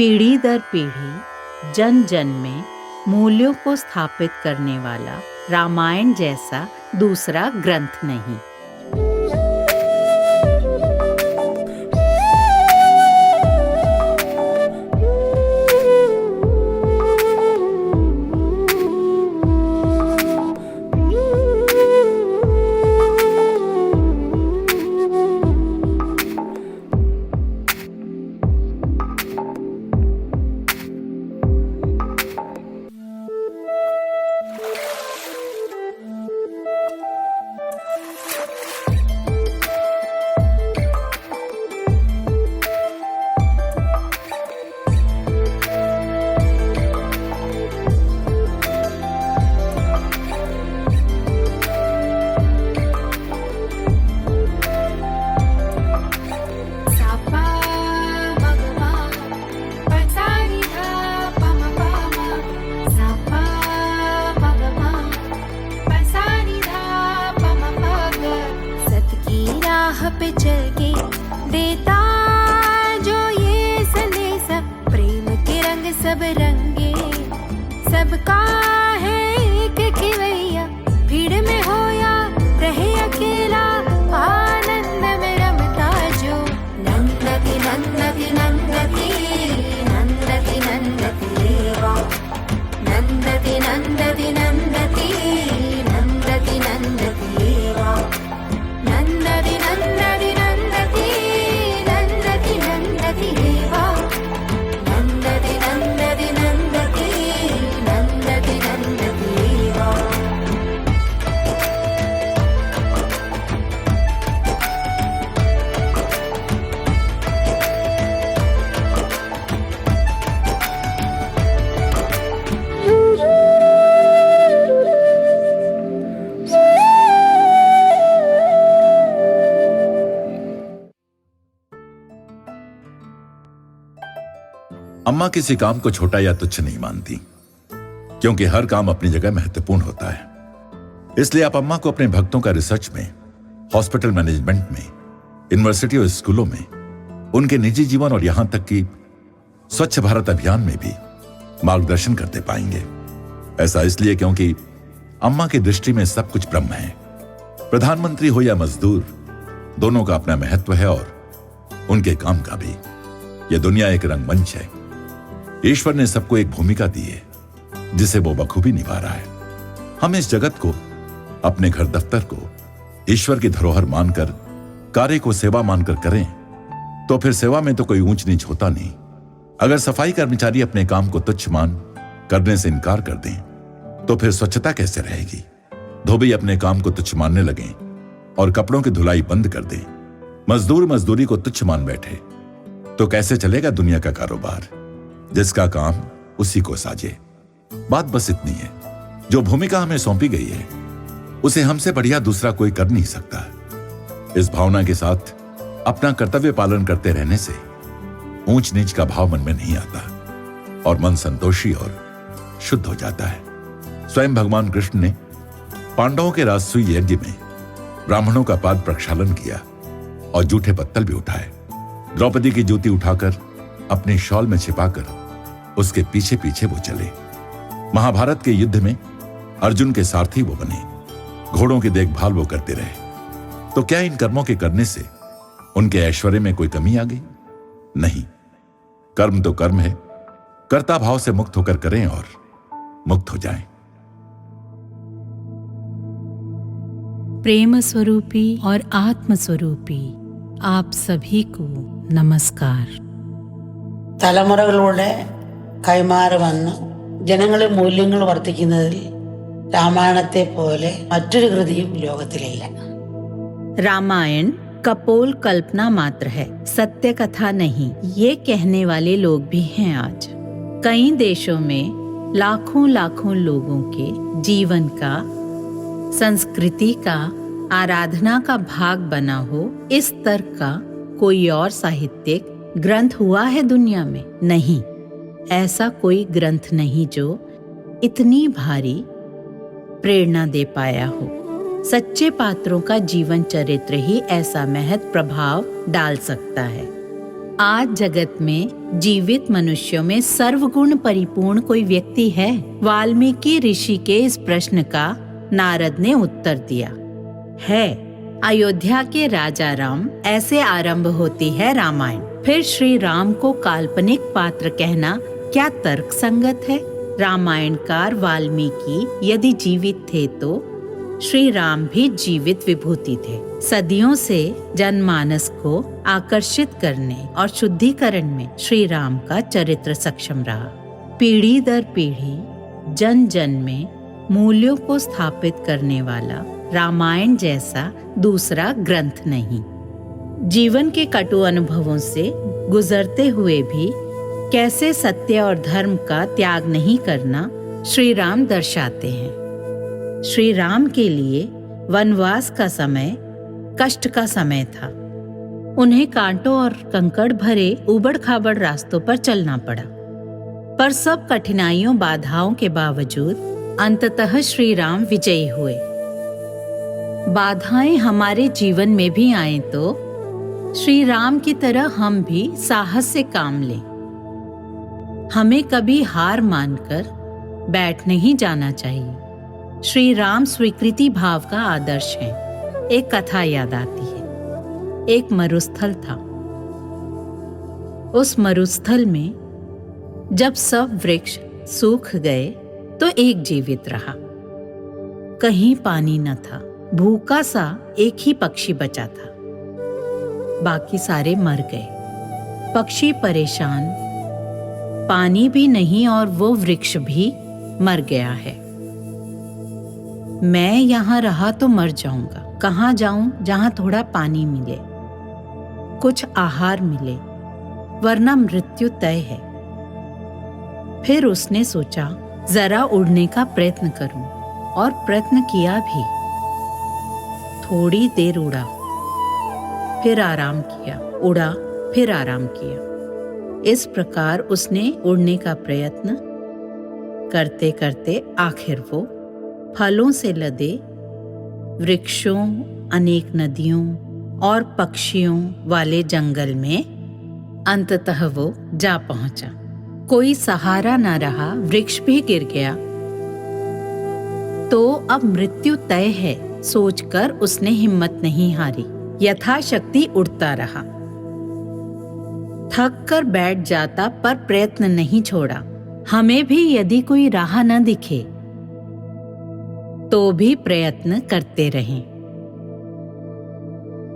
पीढ़ी दर पीढ़ी जन जन में मूल्यों को स्थापित करने वाला रामायण जैसा दूसरा ग्रंथ नहीं। पे चल के देता जो ये संदेश, प्रेम के रंग सब रंगे, सबका है एक खिवैया, भीड़ में हो या रहे अकेला, आनंद में रमता जो नंदती नंदती नंदती नंदती नंदती रेवा, नंदती नंदती नंदती नंदती नंदती रेवा, नंदती नंदती नंदती नंदती नंदती रेवा, नंदती नंदती नंदती नंदती नंदती रेवा। अम्मा किसी काम को छोटा या तुच्छ नहीं मानती, क्योंकि हर काम अपनी जगह महत्वपूर्ण होता है। इसलिए आप अम्मा को अपने भक्तों का रिसर्च में, हॉस्पिटल मैनेजमेंट में, यूनिवर्सिटी और स्कूलों में, उनके निजी जीवन और यहां तक कि स्वच्छ भारत अभियान में भी मार्गदर्शन करते पाएंगे। ऐसा इसलिए क्योंकि अम्मा की दृष्टि में सब कुछ ब्रह्म है। प्रधानमंत्री हो या मजदूर, दोनों का अपना महत्व है और उनके काम का भी। यह दुनिया एक रंगमंच है। ईश्वर ने सबको एक भूमिका दी है जिसे वो बखूबी निभा रहा है। हम इस जगत को, अपने घर दफ्तर को ईश्वर की धरोहर मानकर, कार्य को सेवा मानकर करें तो फिर सेवा में तो कोई ऊंच नीच होता नहीं। अगर सफाई कर्मचारी अपने काम को तुच्छ मान करने से इनकार कर दें तो फिर स्वच्छता कैसे रहेगी। धोबी अपने काम को तुच्छ मानने लगें और कपड़ों की धुलाई बंद कर दें, मजदूर मजदूरी को तुच्छ मान बैठे तो कैसे चलेगा दुनिया का कारोबार। जिसका काम उसी को साजे। बात बस इतनी है, जो भूमिका हमें सौंपी गई है उसे हमसे बढ़िया दूसरा कोई कर नहीं सकता। इस भावना के साथ अपना कर्तव्य पालन करते रहने से ऊंच नीच का भाव मन में नहीं आता और मन संतोषी और शुद्ध हो जाता है। स्वयं भगवान कृष्ण ने पांडवों के राजसूय यज्ञ में ब्राह्मणों का पाद प्रक्षालन किया और जूठे पत्तल भी उठाए। द्रौपदी की जूती उठाकर अपने शॉल में छिपाकर उसके पीछे पीछे वो चले। महाभारत के युद्ध में अर्जुन के सारथी वो बने, घोड़ों की देखभाल वो करते रहे। तो क्या इन कर्मों के करने से उनके ऐश्वर्य में कोई कमी आ गई? नहीं। कर्म तो कर्म है, कर्ता भाव से मुक्त होकर करें और मुक्त हो जाएं। प्रेम स्वरूपी और आत्म स्वरूपी आप सभी को नमस्कार। തലമുറകളുടെ കൈമാറി വന്ന് ജനങ്ങളിൽ മൂല്യങ്ങൾ വർദ്ധിക്കുന്നതിൽ രാമായണത്തെ പോലെ മറ്റൊരു കൃതിയും ലോകത്തിലില്ല। रामायण कपोल कल्पना मात्र है, सत्य कथा नहीं। ये कहने वाले लोग भी हैं आज। कई देशों में लाखों लाखों लोगों के जीवन का, संस्कृति का, आराधना का भाग बना हो, इस तर्क का कोई और साहित्यिक ग्रंथ हुआ है दुनिया में? नहीं। ऐसा कोई ग्रंथ नहीं जो इतनी भारी प्रेरणा दे पाया हो। सच्चे पात्रों का जीवन चरित्र ही ऐसा महत् प्रभाव डाल सकता है। आज जगत में जीवित मनुष्यों में सर्वगुण परिपूर्ण कोई व्यक्ति है? वाल्मीकि ऋषि के इस प्रश्न का नारद ने उत्तर दिया, है। अयोध्या के राजा राम, ऐसे आरंभ होती है रामायण। फिर श्री राम को काल्पनिक पात्र कहना क्या तर्क संगत है? रामायणकार वाल्मीकि यदि जीवित थे तो श्री राम भी जीवित विभूति थे। सदियों से जनमानस को आकर्षित करने और शुद्धिकरण में श्री राम का चरित्र सक्षम रहा। पीढ़ी दर पीढ़ी जन जन में मूल्यों को स्थापित करने वाला रामायण जैसा दूसरा ग्रंथ नहीं। जीवन के कटु अनुभवों से गुजरते हुए भी कैसे सत्य और धर्म का त्याग नहीं करना श्री राम दर्शाते हैं। श्री राम के लिए वनवास का समय कष्ट का समय था। उन्हें कांटों और कंकड़ भरे उबड़ खाबड़ रास्तों पर चलना पड़ा, पर सब कठिनाइयों बाधाओं के बावजूद अंततः श्री राम विजयी हुए। बाधाएं हमारे जीवन में भी आए तो श्री राम की तरह हम भी साहस से काम लें। हमें कभी हार मानकर बैठ नहीं जाना चाहिए। श्री राम स्वीकृति भाव का आदर्श है। एक कथा याद आती है। एक मरुस्थल था। उस मरुस्थल में जब सब वृक्ष सूख गए तो एक जीवित रहा। कहीं पानी न था। भूखा सा एक ही पक्षी बचा था। बाकी सारे मर गए। पक्षी परेशान, पानी भी नहीं और वो वृक्ष भी मर गया है। मैं यहाँ रहा तो मर जाऊंगा। कहाँ जाऊं जहाँ थोड़ा पानी मिले, कुछ आहार मिले, वरना मृत्यु तय है। फिर उसने सोचा जरा उड़ने का प्रयत्न करूं, और प्रयत्न किया भी। थोड़ी देर उड़ा, फिर आराम किया, उड़ा, फिर आराम किया। इस प्रकार उसने उड़ने का प्रयत्न करते करते आखिर वो फलों से लदे वृक्षों, अनेक नदियों और पक्षियों वाले जंगल में अंततः वो जा पहुंचा। कोई सहारा न रहा, वृक्ष भी गिर गया। तो अब मृत्यु तय है सोचकर उसने हिम्मत नहीं हारी, यथाशक्ति उड़ता रहा। थक कर बैठ जाता पर प्रयत्न नहीं छोड़ा। हमें भी यदि कोई राह न दिखे तो भी प्रयत्न करते रहें।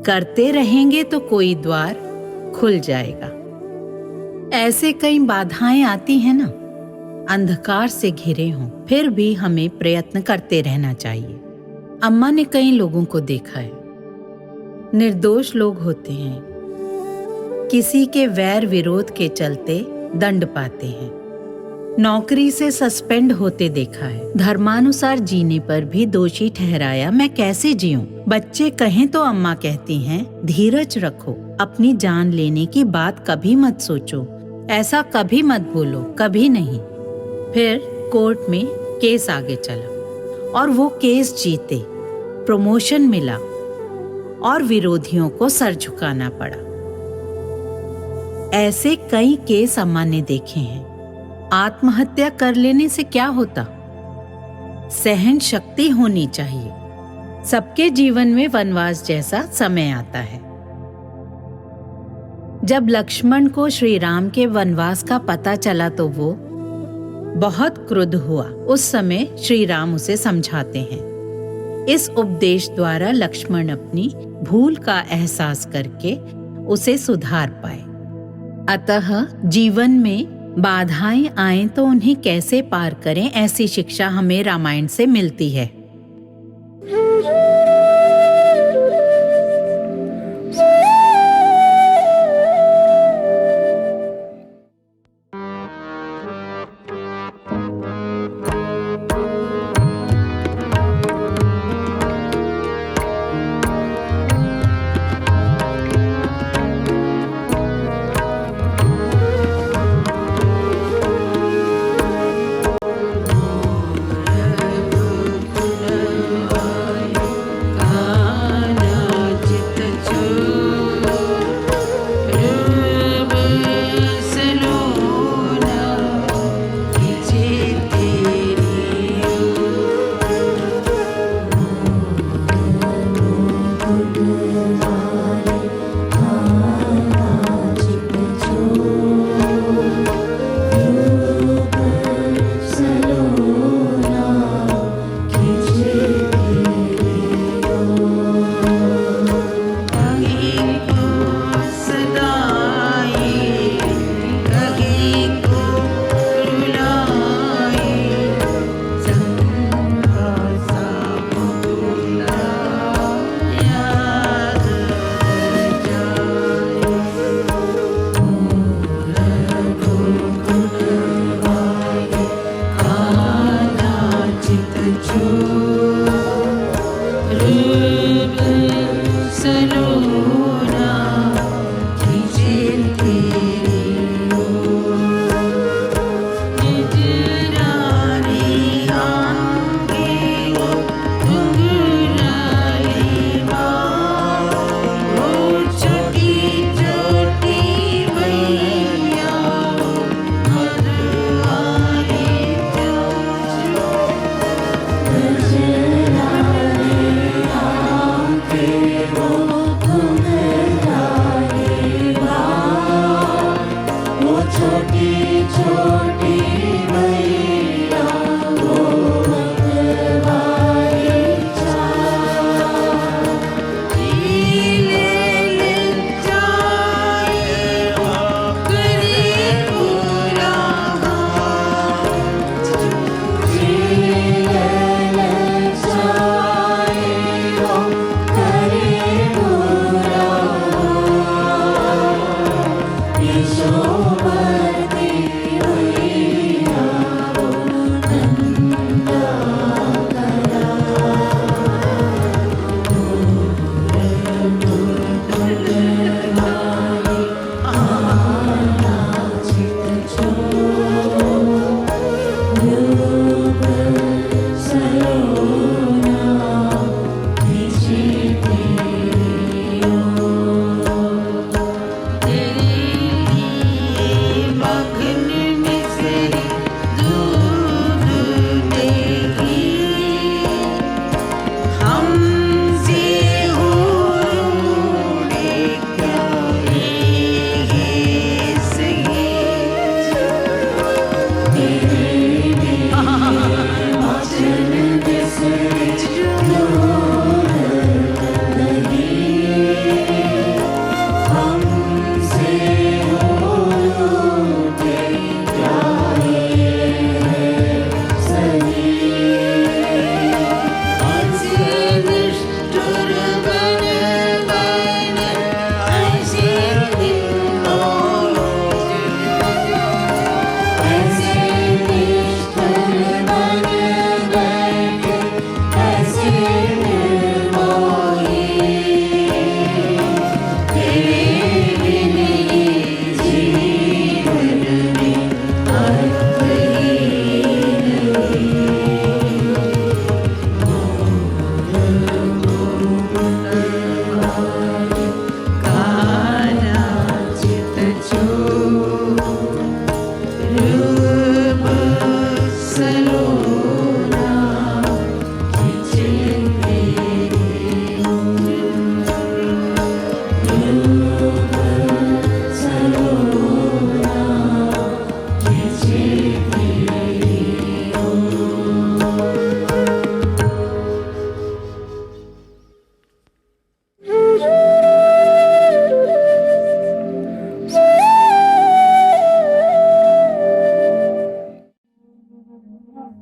करते रहेंगे तो कोई द्वार खुल जाएगा। ऐसे कई बाधाएं आती हैं ना, अंधकार से घिरे हों, फिर भी हमें प्रयत्न करते रहना चाहिए। अम्मा ने कई लोगों को देखा है, निर्दोष लोग होते हैं, किसी के वैर विरोध के चलते दंड पाते हैं। नौकरी से सस्पेंड होते देखा है। धर्मानुसार जीने पर भी दोषी ठहराया। मैं कैसे जीऊं? बच्चे कहें तो अम्मा कहती हैं, धीरज रखो, अपनी जान लेने की बात कभी मत सोचो, ऐसा कभी मत बोलो, कभी नहीं। फिर कोर्ट में केस आगे चला और वो केस जीते, प्रमोशन मिला और विरोधियों को सर झुकाना पड़ा। ऐसे कई केस अम्मा ने देखे हैं। आत्महत्या कर लेने से क्या होता? सहन शक्ति होनी चाहिए। सबके जीवन में वनवास जैसा समय आता है। जब लक्ष्मण को श्री राम के वनवास का पता चला तो वो बहुत क्रुद्ध हुआ। उस समय श्री राम उसे समझाते हैं। इस उपदेश द्वारा लक्ष्मण अपनी भूल का एहसास करके उसे सुधार पाए। अतः जीवन में बाधाएं आएं तो उन्हें कैसे पार करें, ऐसी शिक्षा हमें रामायण से मिलती है।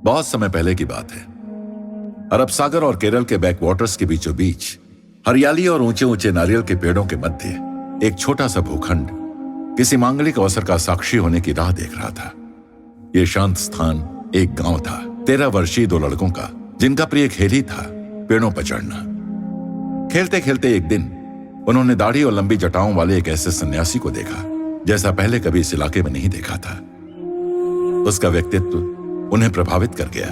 बहुत समय पहले की बात है। अरब सागर और केरल के बैकवाटर्स के बीचों बीच हरियाली और ऊंचे ऊंचे नारियल के पेड़ों के मध्य एक छोटा सा भूखंड किसी मांगलिक अवसर का साक्षी होने की राह देख रहा था। यह शांत स्थान एक गांव था, 13 वर्षीय 2 लड़कों का, जिनका प्रिय खेल ही था पेड़ों पर चढ़ना। खेलते खेलते एक दिन उन्होंने दाढ़ी और लंबी जटाओं वाले एक ऐसे सन्यासी को देखा जैसा पहले कभी इस इलाके में नहीं देखा था। उसका व्यक्तित्व उन्हें प्रभावित कर गया।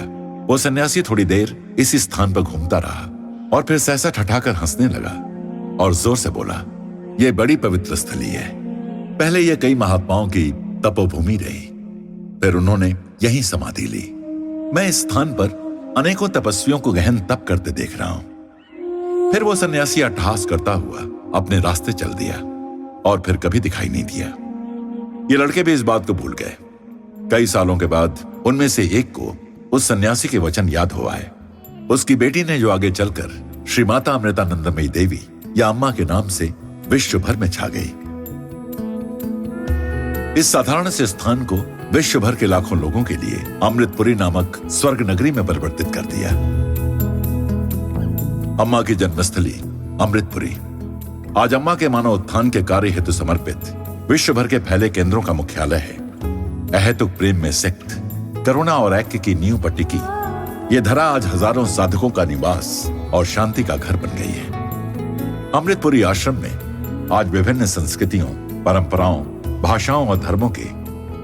वो सन्यासी थोड़ी देर इसी स्थान पर घूमता रहा और फिर सहसा ठठाकर हंसने लगा और जोर से बोला, यह बड़ी पवित्र स्थली है। पहले यह कई महात्माओं की तपोभूमि रही, फिर उन्होंने यहीं समाधि ली। मैं इस स्थान पर अनेकों तपस्वियों को गहन तप करते देख रहा हूं। फिर वो सन्यासी अट्टहास करता हुआ अपने रास्ते चल दिया और फिर कभी दिखाई नहीं दिया। ये लड़के भी इस बात को भूल गए। कई सालों के बाद उनमें से एक को उस सन्यासी के वचन याद हुआ है। उसकी बेटी ने जो आगे चलकर श्री माता अमृतानंदमयी देवी या अम्मा के नाम से विश्व भर में छा गई। इस साधारण से स्थान को विश्व भर के लाखों लोगों के लिए अमृतपुरी नामक स्वर्ग नगरी में परिवर्तित कर दिया। अम्मा की जन्मस्थली अमृतपुरी आज अम्मा के मानव उत्थान के कार्य हेतु समर्पित विश्व भर के फैले केंद्रों का मुख्यालय है। अहेतुक प्रेम में सिक्त, करुणा और ऐक्य की नींव पर टिकी ये धरा आज हजारों साधकों का निवास और शांति का घर बन गई है। अमृतपुरी आश्रम में आज विभिन्न संस्कृतियों, परंपराओं, भाषाओं और धर्मों के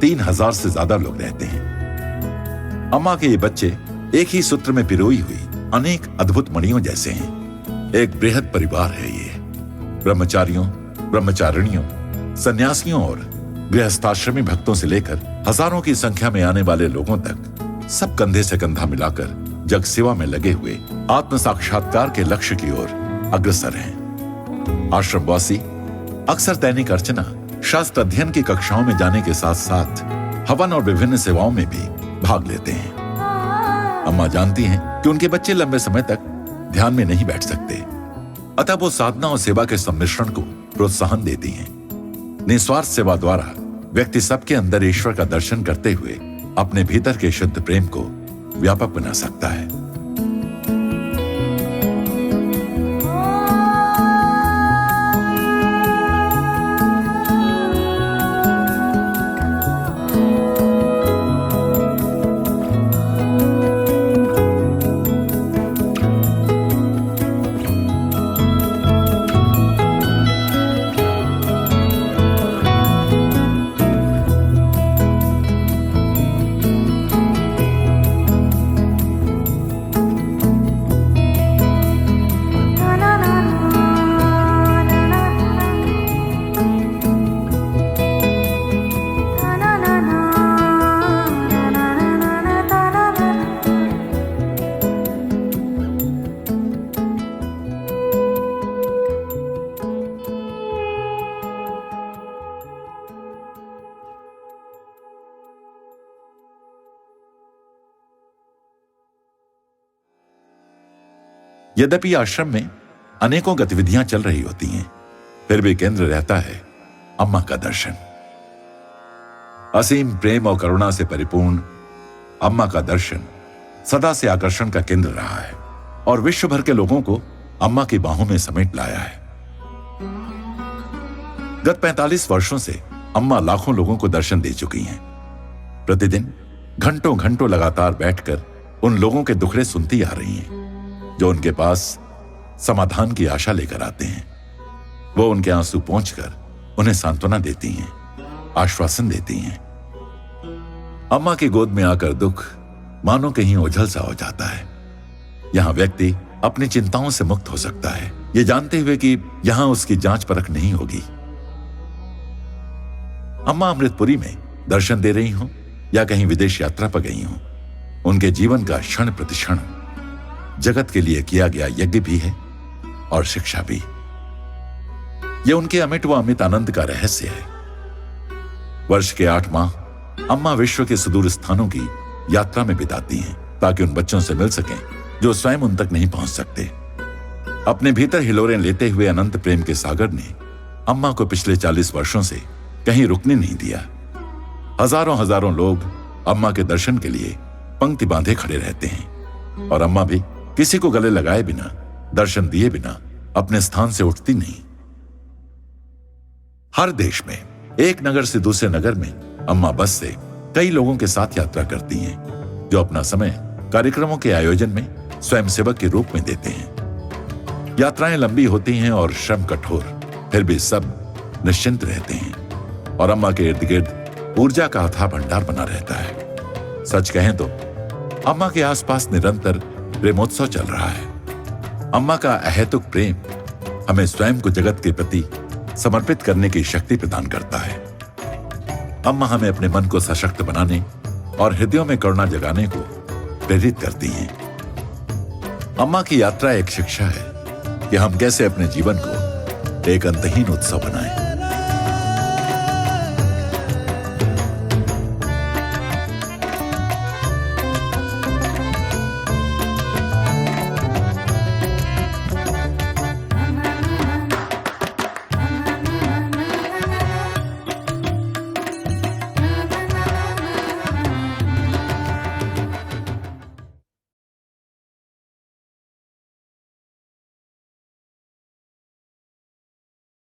3000 से ज्यादा लोग रहते हैं। अम्मा के ये बच्चे एक ही सूत्र में पिरोई हुई अनेक अद्भुत मणियों जैसे हैं। एक बृहद परिवार है ये। ब्रह्मचारियों, ब्रह्मचारिणियों, सन्यासियों और गृहस्थाश्रमी भक्तों से लेकर हजारों की संख्या में आने वाले लोगों तक सब कंधे से कंधा मिलाकर जग सेवा में लगे हुए आत्म साक्षात्कार के लक्ष्य की ओर अग्रसर हैं। आश्रमवासी अक्सर दैनिक अर्चना, शास्त्र अध्ययन की कक्षाओं में जाने के साथ साथ हवन और विभिन्न सेवाओं में भी भाग लेते हैं। अम्मा जानती हैं कि उनके बच्चे लंबे समय तक ध्यान में नहीं बैठ सकते, अतः वो साधना और सेवा के सम्मिश्रण को प्रोत्साहन देती हैं। निस्वार्थ सेवा द्वारा व्यक्ति सबके अंदर ईश्वर का दर्शन करते हुए अपने भीतर के शुद्ध प्रेम को व्यापक बना सकता है। यद्यपि आश्रम में अनेकों गतिविधियां चल रही होती हैं, फिर भी केंद्र रहता है अम्मा का दर्शन। असीम प्रेम और करुणा से परिपूर्ण अम्मा का दर्शन सदा से आकर्षण का केंद्र रहा है और विश्व भर के लोगों को अम्मा की बाहों में समेट लाया है। गत 45 वर्षों से अम्मा लाखों लोगों को दर्शन दे चुकी हैं। प्रतिदिन घंटों घंटों लगातार बैठकर उन लोगों के दुखड़े सुनती आ रही हैं जो उनके पास समाधान की आशा लेकर आते हैं। वो उनके आंसू पोंछकर उन्हें सांत्वना देती हैं, आश्वासन देती हैं। अम्मा की गोद में आकर दुख मानो कहीं ओझल सा हो जाता है। यहां व्यक्ति अपनी चिंताओं से मुक्त हो सकता है, ये जानते हुए कि यहां उसकी जांच परख नहीं होगी। अम्मा अमृतपुरी में दर्शन दे रही हों या कहीं विदेश यात्रा पर गई हों, उनके जीवन का क्षण प्रतिक्षण जगत के लिए किया गया यज्ञ भी है और शिक्षा भी। यह उनके अमिट व अमित आनंद का रहस्य है। वर्ष के 8 माह अम्मा विश्व के सुदूर स्थानों की यात्रा में बिताती हैं ताकि उन बच्चों से मिल सकें जो स्वयं उन तक नहीं पहुंच सकते। अपने भीतर हिलोरें लेते हुए अनंत प्रेम के सागर ने अम्मा को पिछले 40 वर्षों से कहीं रुकने नहीं दिया। हजारों हजारों लोग अम्मा के दर्शन के लिए पंक्ति बांधे खड़े रहते हैं और अम्मा भी किसी को गले लगाए बिना, दर्शन दिए बिना अपने स्थान से उठती नहीं। हर देश में एक नगर से दूसरे नगर में अम्मा बस से कई लोगों के साथ यात्रा करती हैं, जो अपना समय कार्यक्रमों के आयोजन में स्वयंसेवक के रूप में देते हैं। यात्राएं लंबी होती हैं और श्रम कठोर, फिर भी सब निश्चिंत रहते हैं और अम्मा के इर्द गिर्द ऊर्जा का अथाह भंडार बना रहता है। सच कहें तो अम्मा के आसपास निरंतर प्रेमोत्सव चल रहा है। अम्मा का अहेतुक प्रेम हमें स्वयं को जगत के प्रति समर्पित करने की शक्ति प्रदान करता है। अम्मा हमें अपने मन को सशक्त बनाने और हृदयों में करुणा जगाने को प्रेरित करती हैं। अम्मा की यात्रा एक शिक्षा है कि हम कैसे अपने जीवन को एक अंतहीन उत्सव बनाएं।